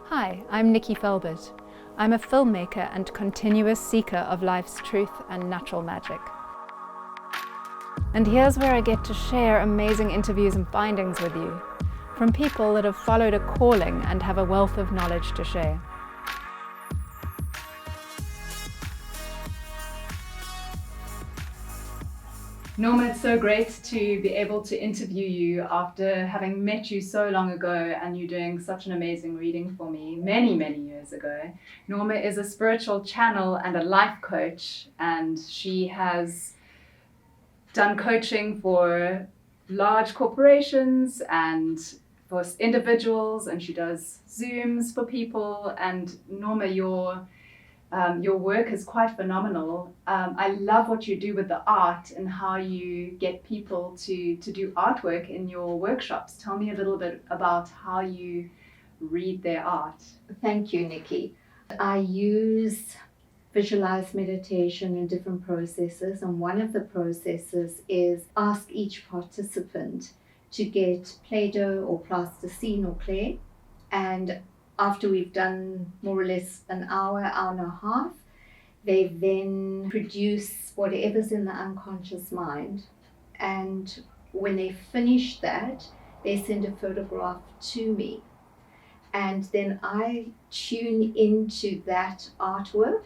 Hi, I'm Felbert. I'm a filmmaker and continuous seeker of life's truth and natural magic. And here's where I get to share amazing interviews and findings with you, from people that have followed a calling and have a wealth of knowledge to share. Norma, it's so great to be able to interview you after having met you so long ago and you doing such an amazing reading for me many, many years ago. Norma is a spiritual channel and a life coach, and she has done coaching for large corporations and for individuals, and she does Zooms for people. And Norma, your work is quite phenomenal. I love what you do with the art and how you get people to do artwork in your workshops. Tell me a little bit about how you read their art. Thank you, Nikki. I use visualized meditation in different processes, and one of the processes is ask each participant to get Play-Doh or plasticine or clay, and after we've done more or less an hour and a half, they then produce whatever's in the unconscious mind. And when they finish that, they send a photograph to me. And then I tune into that artwork,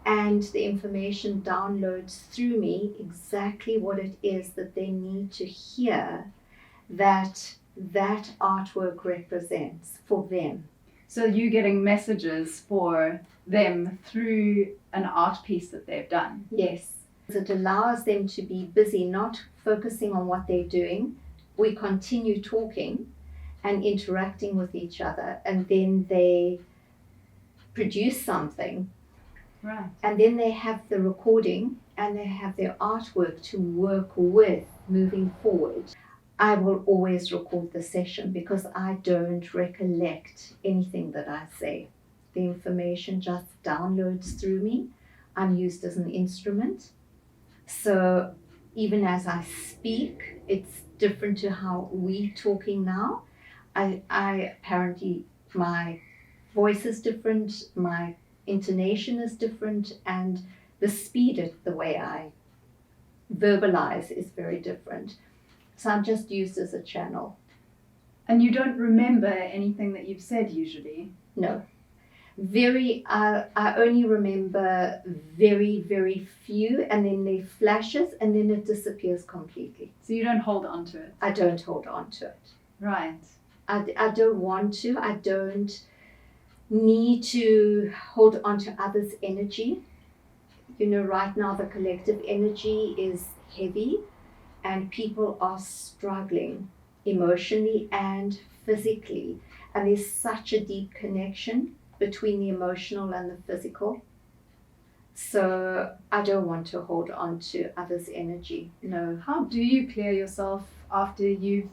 and the information downloads through me exactly what it is that they need to hear that artwork represents for them. So you're getting messages for them through an art piece that they've done? Yes. It allows them to be busy, not focusing on what they're doing. We continue talking and interacting with each other, and then they produce something. Right. And then they have the recording and they have their artwork to work with moving forward. I will always record the session because I don't recollect anything that I say. The information just downloads through me. I'm used as an instrument. So even as I speak, it's different to how we're talking now. I apparently, my voice is different, my intonation is different, and the speed of the way I verbalize is very different. So I'm just used as a channel. And you don't remember anything that you've said usually? No. I only remember very, very few, and then they flashes, and then it disappears completely. So you don't hold on to it? I don't hold on to it. Right. I don't want to. I don't need to hold on to others' energy. You know, right now the collective energy is heavy, and people are struggling emotionally and physically. And there's such a deep connection between the emotional and the physical. So I don't want to hold on to others' energy, no. How do you clear yourself after you've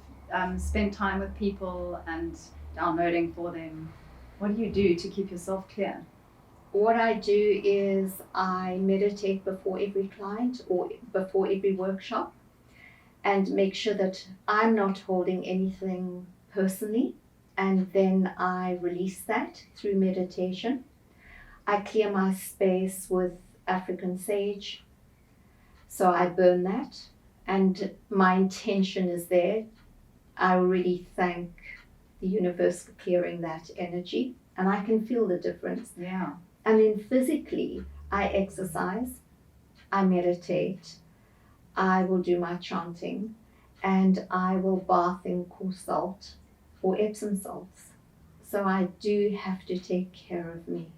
spent time with people and downloading for them? What do you do to keep yourself clear? What I do is I meditate before every client or before every workshop, and make sure that I'm not holding anything personally, and then I release that through meditation. I clear my space with African sage, so I burn that, and my intention is there. I really thank the universe for clearing that energy, and I can feel the difference. Yeah. And then physically, I exercise, I meditate, I will do my chanting, and I will bath in cool salt or Epsom salts. So I do have to take care of me.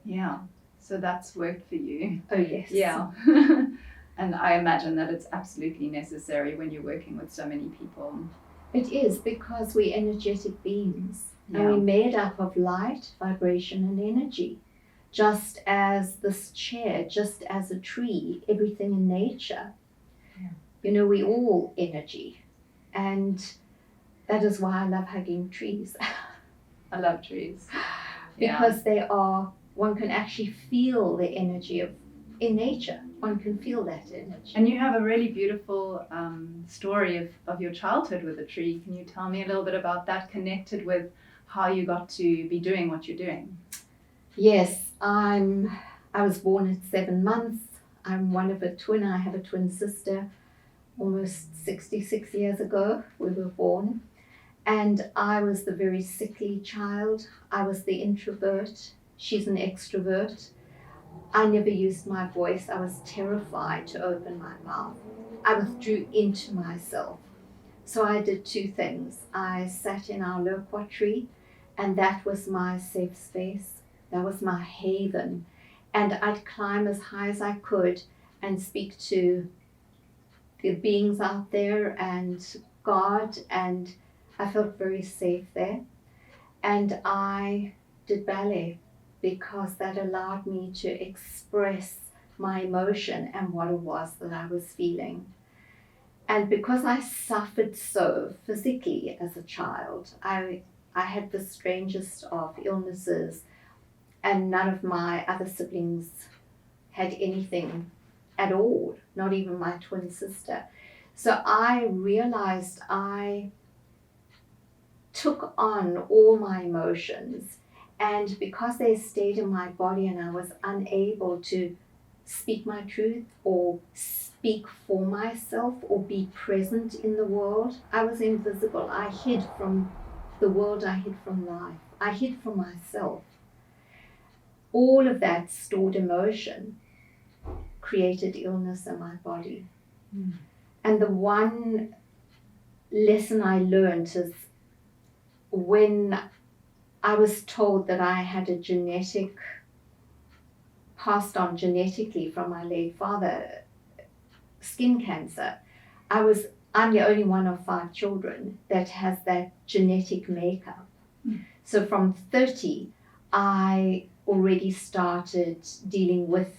Yeah. So that's worked for you. Oh, yes. Yeah. And I imagine that it's absolutely necessary when you're working with so many people. It is, because we're energetic beings. Yeah. And we're made up of light, vibration, and energy. Just as this chair, just as a tree, everything in nature. Yeah. You know, we all energy, and that is why I love hugging trees. I love trees. Because they are, one can actually feel the energy in nature. One can feel that energy. And you have a really beautiful story of your childhood with a tree. Can you tell me a little bit about that, connected with how you got to be doing what you're doing. Yes, I was born at 7 months. I'm one of a twin. I have a twin sister. Almost 66 years ago, we were born. And I was the very sickly child. I was the introvert. She's an extrovert. I never used my voice. I was terrified to open my mouth. I withdrew into myself. So I did two things. I sat in our loquat tree, and that was my safe space. That was my haven. And I'd climb as high as I could and speak to the beings out there and God, and I felt very safe there. And I did ballet because that allowed me to express my emotion and what it was that I was feeling. And because I suffered so physically as a child, I had the strangest of illnesses, and none of my other siblings had anything at all, not even my twin sister. So I realized I took on all my emotions, and because they stayed in my body and I was unable to speak my truth or speak for myself or be present in the world, I was invisible. I hid from the world, I hid from life, I hid from myself. All of that stored emotion created illness in my body. And the one lesson I learned is when I was told that I had a passed on genetically from my late father, skin cancer. I'm the only one of 5 children that has that genetic makeup. So from 30, I already started dealing with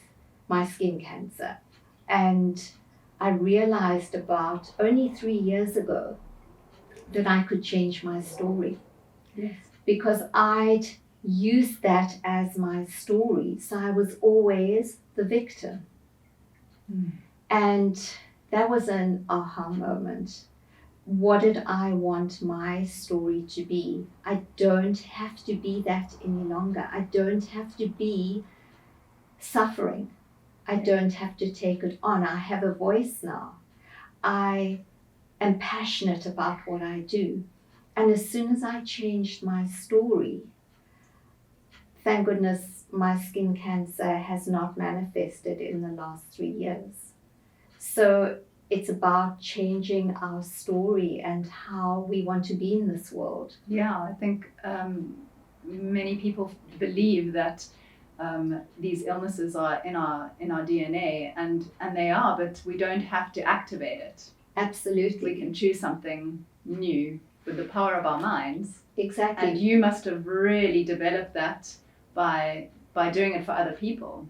my skin cancer. And I realized about only 3 years ago that I could change my story. Yes. Because I'd used that as my story. So I was always the victim. And that was an aha moment. What did I want my story to be? I don't have to be that any longer. I don't have to be suffering. I don't have to take it on. I have a voice now. I am passionate about what I do. And as soon as I changed my story, thank goodness my skin cancer has not manifested in the last 3 years. So it's about changing our story and how we want to be in this world. Yeah, I think many people believe that these illnesses are in our DNA, and they are, but we don't have to activate it. Absolutely. We can choose something new with the power of our minds. Exactly. And you must have really developed that by doing it for other people.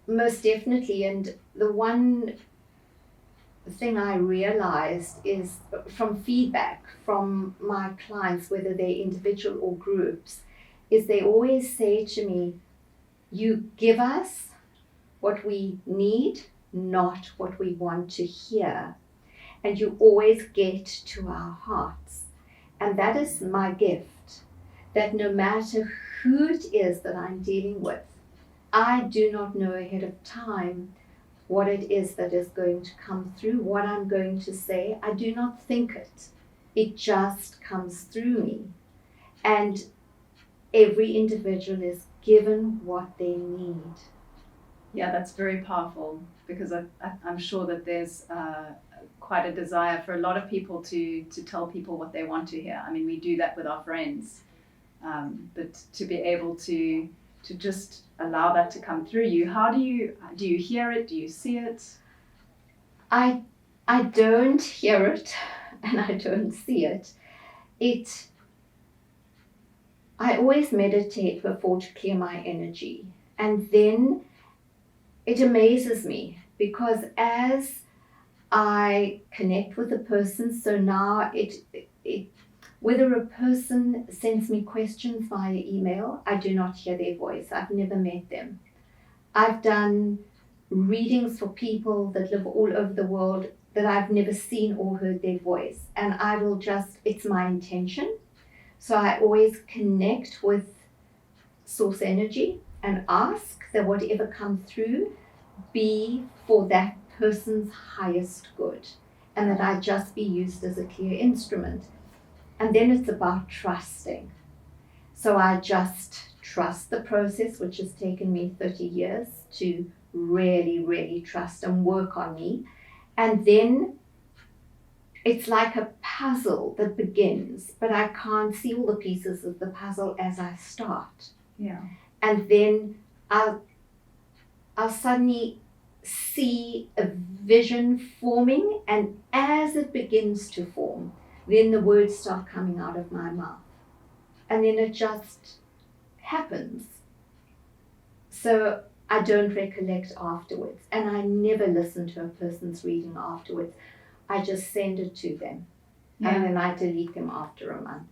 Most definitely. And the one thing I realized is from feedback from my clients, whether they're individual or groups, is they always say to me, you give us what we need, not what we want to hear. And you always get to our hearts. And that is my gift, that no matter who it is that I'm dealing with, I do not know ahead of time what it is that is going to come through, what I'm going to say. I do not think it. It just comes through me. And every individual is given what they need. Yeah, that's very powerful, because I'm sure that there's quite a desire for a lot of people to tell people what they want to hear. I mean, we do that with our friends, but to be able to just allow that to come through you. How do you hear it? Do you see it? I don't hear it and I don't see it. I always meditate before to clear my energy, and then it amazes me, because as I connect with a person, so now whether a person sends me questions via email, I do not hear their voice. I've never met them. I've done readings for people that live all over the world that I've never seen or heard their voice. And I will it's my intention. So I always connect with source energy and ask that whatever comes through be for that person's highest good, and that I just be used as a clear instrument. And then it's about trusting. So I just trust the process, which has taken me 30 years to really, really trust and work on me. And then it's like a puzzle that begins, but I can't see all the pieces of the puzzle as I start. Yeah. And then I'll suddenly see a vision forming, and as it begins to form, then the words start coming out of my mouth. And then it just happens. So I don't recollect afterwards, and I never listen to a person's reading afterwards. I just send it to them, and then I delete them after a month.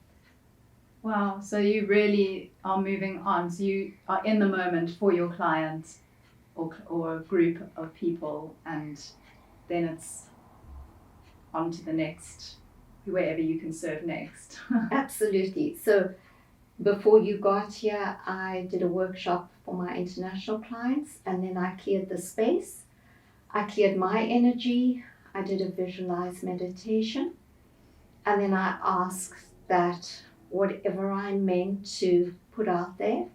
Wow, so you really are moving on. So you are in the moment for your clients or a group of people, and then it's on to the next, wherever you can serve next. Absolutely. So before you got here, I did a workshop for my international clients, and then I cleared the space. I cleared my energy. I did a visualized meditation, and then I asked that whatever I meant to put out there,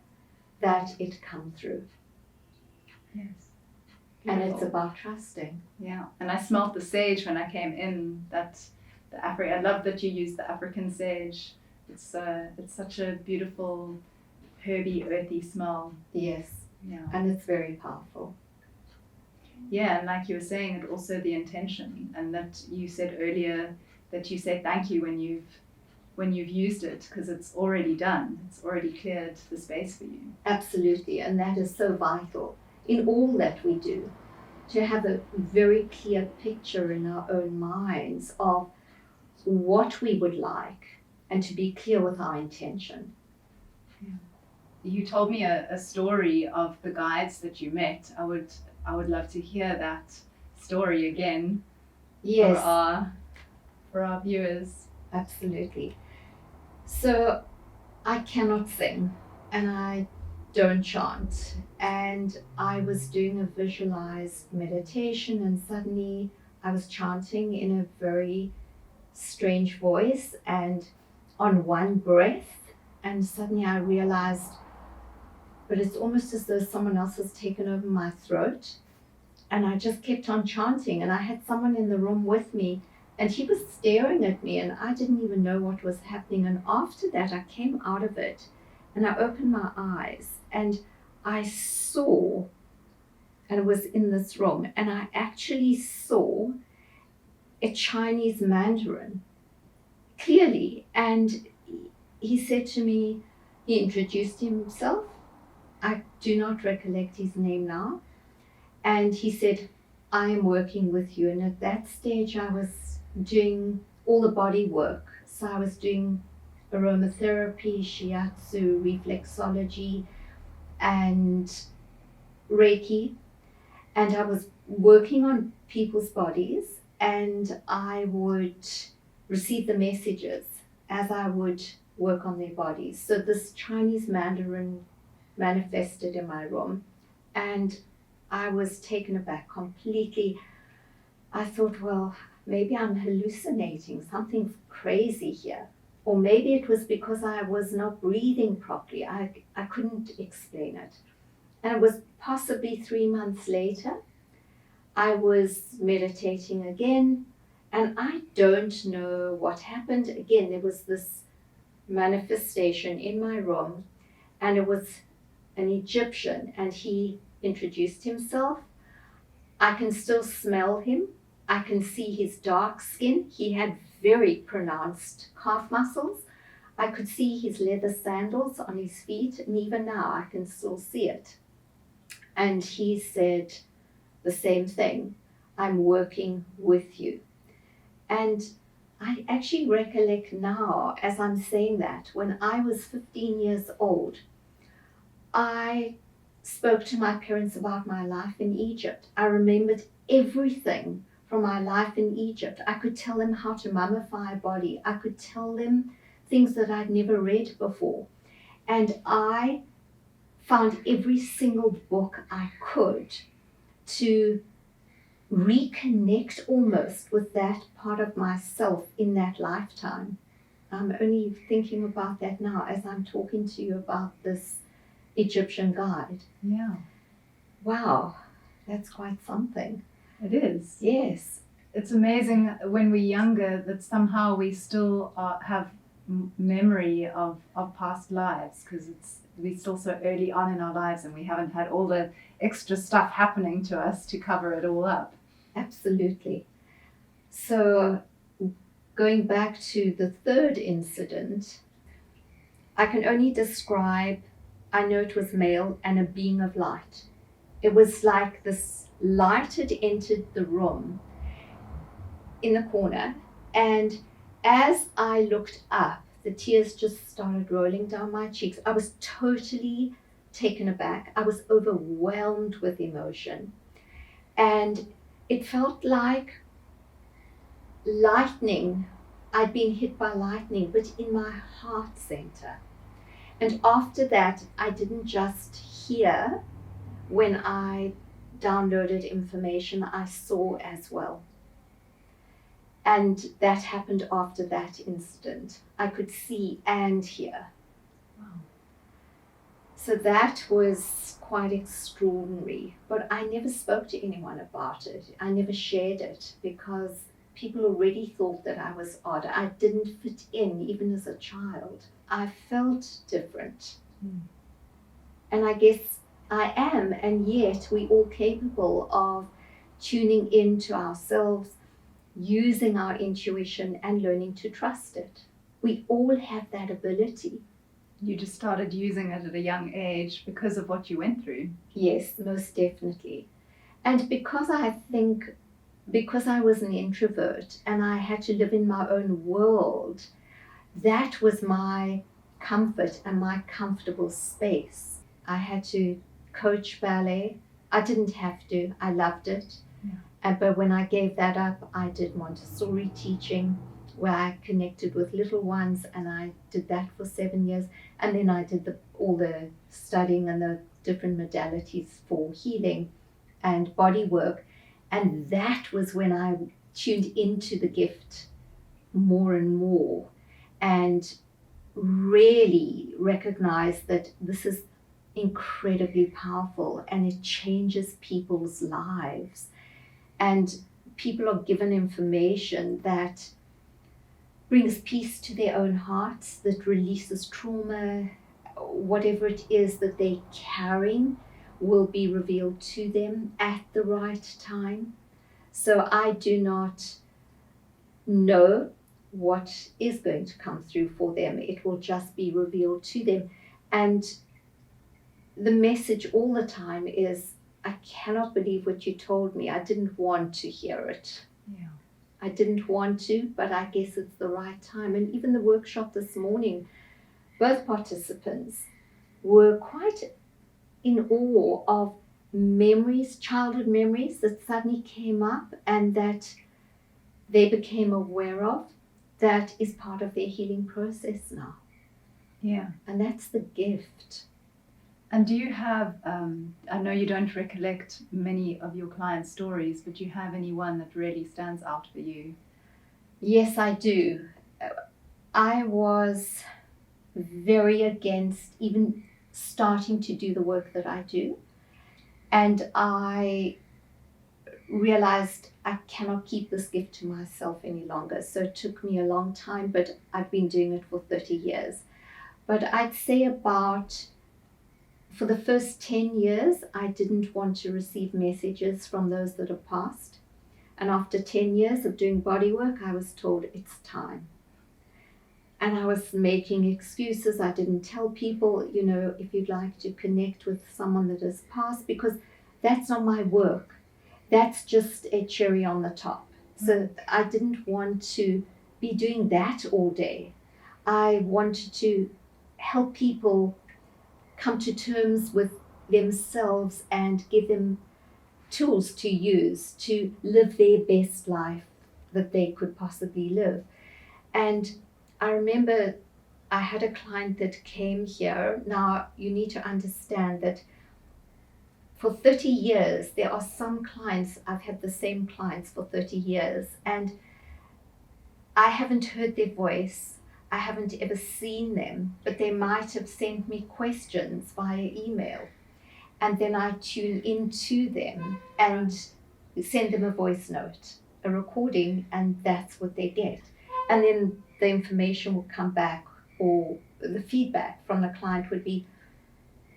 that it come through. Yes. And Beautiful. it's about trusting. Yeah, and I smelt the sage when I came in. I love that you use the African sage. It's such a beautiful, herby, earthy smell. Yes. Yeah. And it's very powerful. Yeah, and like you were saying, and also the intention, and that you said earlier that you say thank you when you've used it, because it's already done. It's already cleared the space for you. Absolutely, and that is so vital in all that we do, to have a very clear picture in our own minds of what we would like, and to be clear with our intention. You told me a story of the guides that you met. I would love to hear that story again. Yes. For our viewers. Absolutely. So I cannot sing, and I don't chant, and I was doing a visualized meditation, and suddenly I was chanting in a very strange voice and on one breath, and suddenly I realized, but it's almost as though someone else has taken over my throat. And I just kept on chanting, and I had someone in the room with me, and he was staring at me, and I didn't even know what was happening. And after that, I came out of it, and I opened my eyes, and I saw, and it was in this room, and I actually saw a Chinese Mandarin clearly. And he said to me, he introduced himself. I do not recollect his name now. And he said, I am working with you. And at that stage, I was doing all the body work. So I was doing aromatherapy, shiatsu, reflexology, and Reiki. And I was working on people's bodies, and I would receive the messages as I would work on their bodies. So this Chinese Mandarin manifested in my room, and I was taken aback completely. I thought, well, maybe I'm hallucinating. Something's crazy here. Or maybe it was because I was not breathing properly. I couldn't explain it. And it was possibly 3 months later, I was meditating again, and I don't know what happened. Again, there was this manifestation in my room, and it was an Egyptian, and he introduced himself. I can still smell him. I can see his dark skin. He had very pronounced calf muscles. I could see his leather sandals on his feet, and even now I can still see it. And he said the same thing, I'm working with you. And I actually recollect now, as I'm saying that, when I was 15 years old, I spoke to my parents about my life in Egypt. I remembered everything from my life in Egypt. I could tell them how to mummify a body. I could tell them things that I'd never read before. And I found every single book I could to reconnect almost with that part of myself in that lifetime. I'm only thinking about that now as I'm talking to you about this Egyptian guide. Yeah. Wow, that's quite something. It is. Yes. It's amazing when we're younger that somehow we still have memory of past lives, because we're still so early on in our lives and we haven't had all the extra stuff happening to us to cover it all up. Absolutely. So going back to the third incident, I can only describe, I know it was male and a being of light. It was like this light had entered the room in the corner, and as I looked up, the tears just started rolling down my cheeks. I was totally taken aback. I was overwhelmed with emotion, and it felt like lightning. I'd been hit by lightning, but in my heart center. And after that, I didn't just hear when I downloaded information, I saw as well. And that happened after that incident. I could see and hear. Wow. So that was quite extraordinary. But I never spoke to anyone about it. I never shared it because people already thought that I was odd. I didn't fit in even as a child. I felt different. And I guess I am, and yet we're all capable of tuning into ourselves, using our intuition and learning to trust it. We all have that ability. You just started using it at a young age because of what you went through. Yes, most definitely. And because I was an introvert and I had to live in my own world, that was my comfort and my comfortable space. I had to coach ballet. I didn't have to. I loved it. But when I gave that up, I did Montessori teaching, where I connected with little ones, and I did that for 7 years. And then I did all the studying and the different modalities for healing and body work. And that was when I tuned into the gift more and more and really recognized that this is incredibly powerful and it changes people's lives. And people are given information that brings peace to their own hearts, that releases trauma, whatever it is that they're carrying will be revealed to them at the right time. So I do not know what is going to come through for them. It will just be revealed to them. And the message all the time is, I cannot believe what you told me. I didn't want to hear it. Yeah. I didn't want to, but I guess it's the right time. And even the workshop this morning, both participants were quite in awe of memories, childhood memories that suddenly came up and that they became aware of. That is part of their healing process now. Yeah. And that's the gift. And do you have, I know you don't recollect many of your clients' stories, but do you have any one that really stands out for you? Yes, I do. I was very against even starting to do the work that I do. And I realized I cannot keep this gift to myself any longer. So it took me a long time, but I've been doing it for 30 years. But I'd say for the first 10 years, I didn't want to receive messages from those that have passed. And after 10 years of doing body work, I was told it's time. And I was making excuses. I didn't tell people, if you'd like to connect with someone that has passed, because that's not my work. That's just a cherry on the top. So I didn't want to be doing that all day. I wanted to help people come to terms with themselves and give them tools to use to live their best life that they could possibly live. And I remember I had a client that came here. Now, you need to understand that for 30 years, there are some clients, I've had the same clients for 30 years, and I haven't heard their voice. I haven't ever seen them, but they might have sent me questions via email. And then I tune into them and send them a voice note, a recording, and that's what they get. And then the information will come back, or the feedback from the client would be,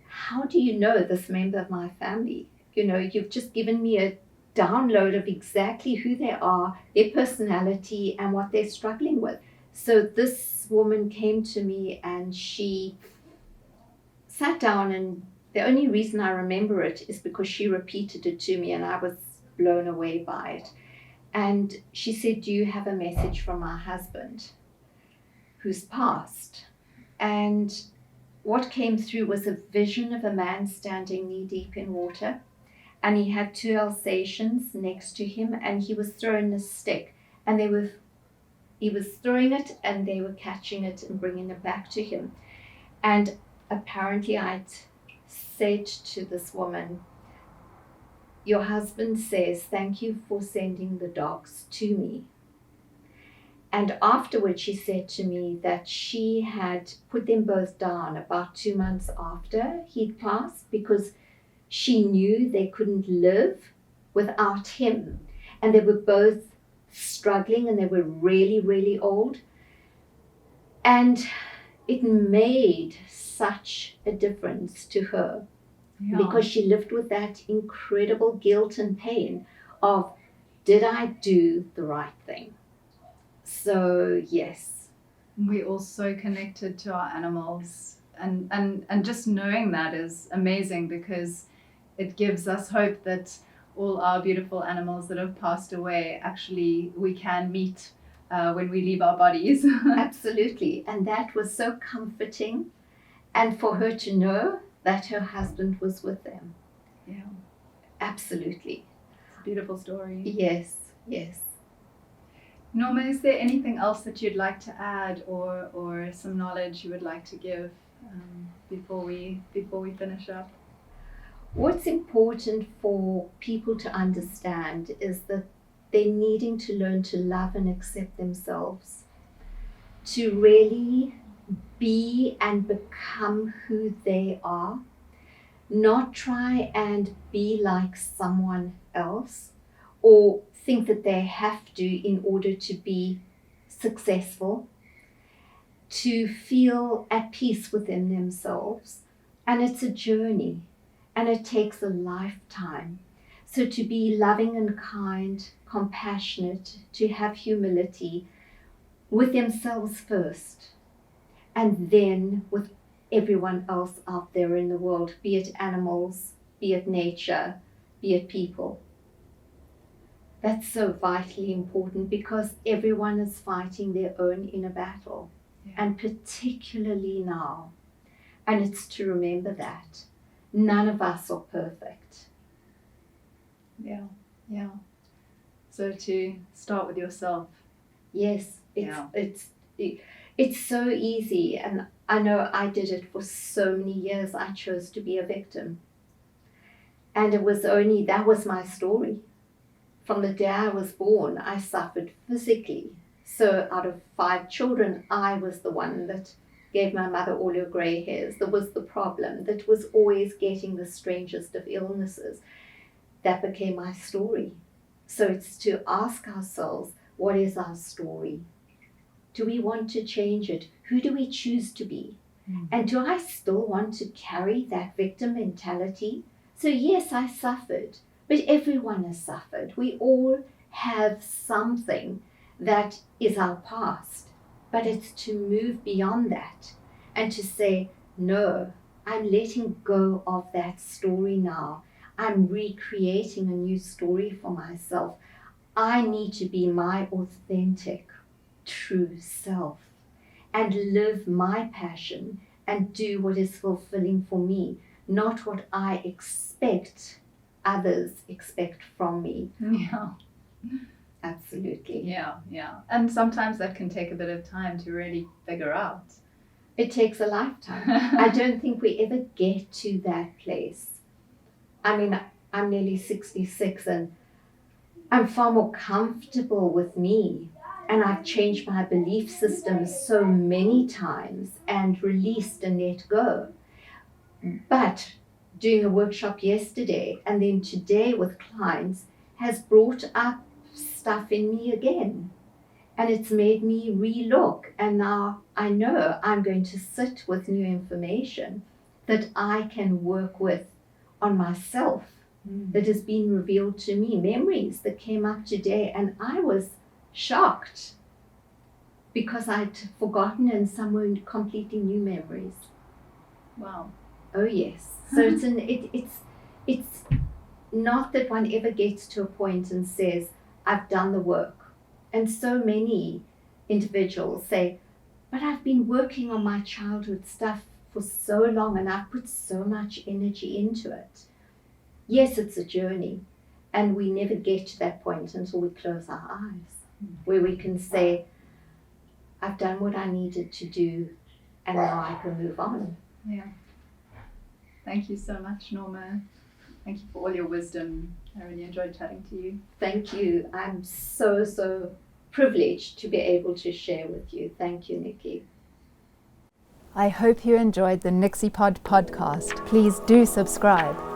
how do you know this member of my family? You've just given me a download of exactly who they are, their personality, and what they're struggling with. So this woman came to me and she sat down, and the only reason I remember it is because she repeated it to me and I was blown away by it. And she said, do you have a message from my husband who's passed? And what came through was a vision of a man standing knee deep in water, and he had 2 Alsatians next to him, and he was throwing a stick, and he was throwing it and they were catching it and bringing it back to him. And apparently I'd said to this woman, your husband says, thank you for sending the dogs to me. And afterwards she said to me that she had put them both down about 2 months after he'd passed, because she knew they couldn't live without him. And they were both struggling and they were really, really old. And it made such a difference to her, because she lived with that incredible guilt and pain of, did I do the right thing? So yes, we all so connected to our animals, and just knowing that is amazing, because it gives us hope that all our beautiful animals that have passed away, actually we can meet when we leave our bodies. absolutely. And that was so comforting, and for her to know that her husband was with them. Yeah, absolutely. It's a beautiful story. Yes, yes. Norma, is there anything else that you'd like to add, or some knowledge you would like to give before we finish up? What's important for people to understand is that they're needing to learn to love and accept themselves, to really be and become who they are, not try and be like someone else or think that they have to in order to be successful, to feel at peace within themselves. And it's a journey, and it takes a lifetime. So to be loving and kind, compassionate, to have humility with themselves first, and then with everyone else out there in the world, be it animals, be it nature, be it people. That's so vitally important, because everyone is fighting their own inner battle, and particularly now. And it's to remember that none of us are perfect. Yeah. So to start with yourself. Yes, it's so easy, and I know I did it for so many years. I chose to be a victim, and that was my story. From the day I was born, I suffered physically. So out of 5 children, I was the one that gave my mother all her grey hairs. That was the problem. That was always getting the strangest of illnesses. That became my story. So it's to ask ourselves, what is our story? Do we want to change it? Who do we choose to be? And do I still want to carry that victim mentality? So yes, I suffered, but everyone has suffered. We all have something that is our past, but it's to move beyond that and to say, no, I'm letting go of that story now. I'm recreating a new story for myself. I need to be my authentic, true self and live my passion and do what is fulfilling for me, not what I expect others expect from me. Yeah. Absolutely. Yeah. And sometimes that can take a bit of time to really figure out. It takes a lifetime. I don't think we ever get to that place. I mean, I'm nearly 66 and I'm far more comfortable with me. And I've changed my belief systems so many times and released and let go. But doing a workshop yesterday and then today with clients has brought up stuff in me again. And it's made me re-look. And now I know I'm going to sit with new information that I can work with on myself, that has been revealed to me, memories that came up today. And I was shocked because I'd forgotten and some were completely new memories. Wow. Oh yes. So it's not that one ever gets to a point and says, I've done the work. And so many individuals say, but I've been working on my childhood stuff for so long and I've put so much energy into it. Yes, it's a journey. And we never get to that point until we close our eyes, where we can say, I've done what I needed to do and now I can move on. Yeah. Thank you so much, Norma. Thank you for all your wisdom. I really enjoyed chatting to you. Thank you. I'm so privileged to be able to share with you. Thank you, Nikki. I hope you enjoyed the NixyPod podcast. Please do subscribe.